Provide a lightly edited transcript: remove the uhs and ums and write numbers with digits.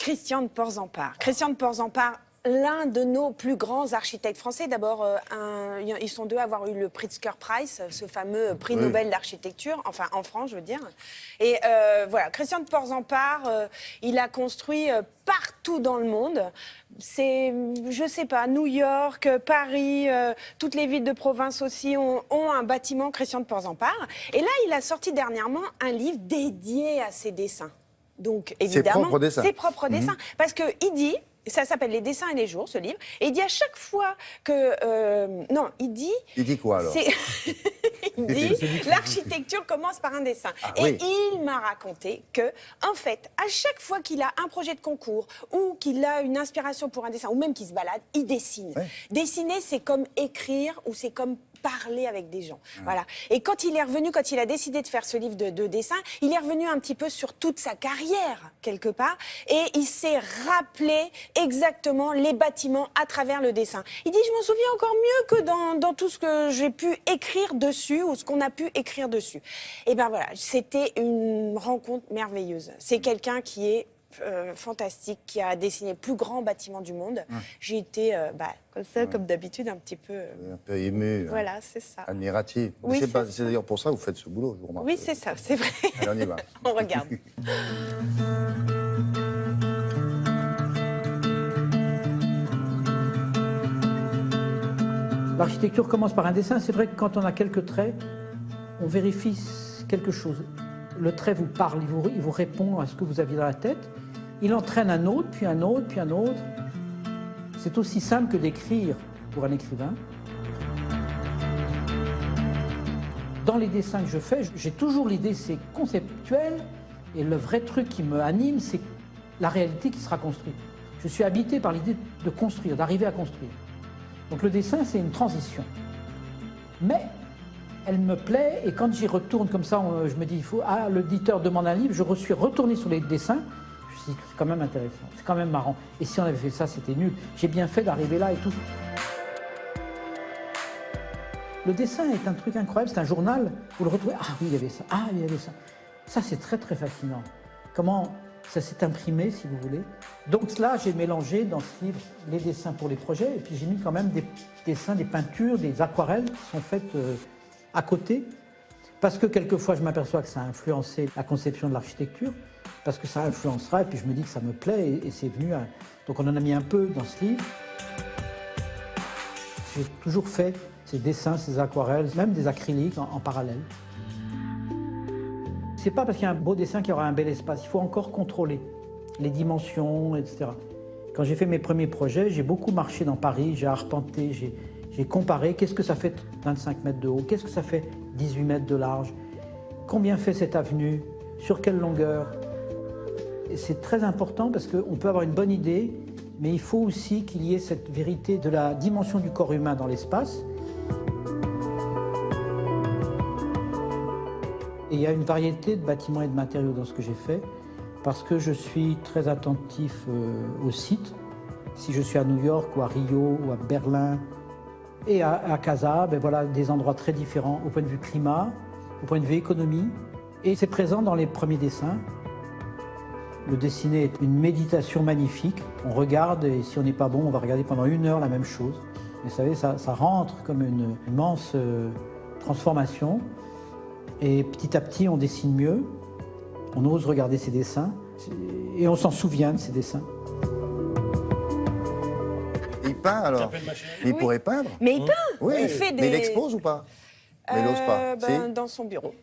Christian de Porzampar. Christian de Porzampar, l'un de nos plus grands architectes français. D'abord, ils sont deux à avoir eu le Pritzker Prize, ce fameux prix Nobel d'architecture, enfin en France, je veux dire. Et voilà, Christian de Porzampar, il a construit partout dans le monde. C'est, je sais pas, New York, Paris, toutes les villes de province aussi ont un bâtiment Christian de Porzampar. Et là, il a sorti dernièrement un livre dédié à ses dessins. Donc, évidemment, ses propres dessins. Parce qu'il dit... Ça s'appelle Les dessins et les jours, ce livre. Et il dit à chaque fois que... non, il dit... Il dit quoi, alors? Il dit, l'architecture commence par un dessin. Ah, et oui. il m'a raconté que, en fait, à chaque fois qu'il a un projet de concours ou qu'il a une inspiration pour un dessin, ou même qu'il se balade, il dessine. Ouais. Dessiner, c'est comme écrire ou c'est comme parler avec des gens. Voilà. Et quand il est revenu, quand il a décidé de faire ce livre de dessin, il est revenu un petit peu sur toute sa carrière, quelque part, et il s'est rappelé exactement les bâtiments à travers le dessin. Il dit, je m'en souviens encore mieux que dans tout ce que j'ai pu écrire dessus ou ce qu'on a pu écrire dessus. Et ben voilà, c'était une rencontre merveilleuse. C'est quelqu'un qui est fantastique, qui a dessiné le plus grand bâtiment du monde. J'ai été, comme ça, comme d'habitude, un petit peu... Un peu ému. Voilà, c'est ça. Admiratif. Oui, c'est d'ailleurs pour ça que vous faites ce boulot, je vous remarque. Oui, c'est ça, c'est vrai. Allez, on y va. On regarde. L'architecture commence par un dessin. C'est vrai que quand on a quelques traits, on vérifie quelque chose. Le trait vous parle, il vous répond à ce que vous aviez dans la tête. Il entraîne un autre, puis un autre, puis un autre. C'est aussi simple que d'écrire pour un écrivain. Dans les dessins que je fais, j'ai toujours l'idée, c'est conceptuel, et le vrai truc qui me anime, c'est la réalité qui sera construite. Je suis habité par l'idée de construire, d'arriver à construire. Donc le dessin, c'est une transition. Mais elle me plaît, et quand j'y retourne comme ça, je me dis, l'éditeur demande un livre, je suis retourné sur les dessins, je me suis dit, c'est quand même intéressant, c'est quand même marrant. Et si on avait fait ça, c'était nul. J'ai bien fait d'arriver là et tout. Le dessin est un truc incroyable, c'est un journal, vous le retrouvez, ah oui, il y avait ça, ah, il y avait ça. Ça, c'est très, très fascinant. Comment ça s'est imprimé, si vous voulez. Donc là, j'ai mélangé dans ce livre les dessins pour les projets, et puis j'ai mis quand même des dessins, des peintures, des aquarelles qui sont faites à côté, parce que quelquefois, je m'aperçois que ça a influencé la conception de l'architecture, parce que ça influencera, et puis je me dis que ça me plaît, et c'est venu à... Donc on en a mis un peu dans ce livre. J'ai toujours fait ces dessins, ces aquarelles, même des acryliques en parallèle. C'est pas parce qu'il y a un beau dessin qu'il y aura un bel espace. Il faut encore contrôler les dimensions, etc. Quand j'ai fait mes premiers projets, j'ai beaucoup marché dans Paris, j'ai arpenté, j'ai comparé. Qu'est-ce que ça fait 25 mètres de haut? Qu'est-ce que ça fait 18 mètres de large? Combien fait cette avenue? Sur quelle longueur? C'est très important parce qu'on peut avoir une bonne idée, mais il faut aussi qu'il y ait cette vérité de la dimension du corps humain dans l'espace. Et il y a une variété de bâtiments et de matériaux dans ce que j'ai fait, parce que je suis très attentif au site. Si je suis à New York, ou à Rio, ou à Berlin, et à Casa, ben voilà, des endroits très différents au point de vue climat, au point de vue économie. Et c'est présent dans les premiers dessins. Le dessiner est une méditation magnifique. On regarde, et si on n'est pas bon, on va regarder pendant 1 heure la même chose. Vous savez, ça rentre comme une immense transformation. Et petit à petit, on dessine mieux, on ose regarder ses dessins, et on s'en souvient de ses dessins. Il peint, alors? Il pourrait peindre? Mais il peint. Oui, Il fait mais il expose ou pas? Mais il n'ose pas. Si. Dans son bureau.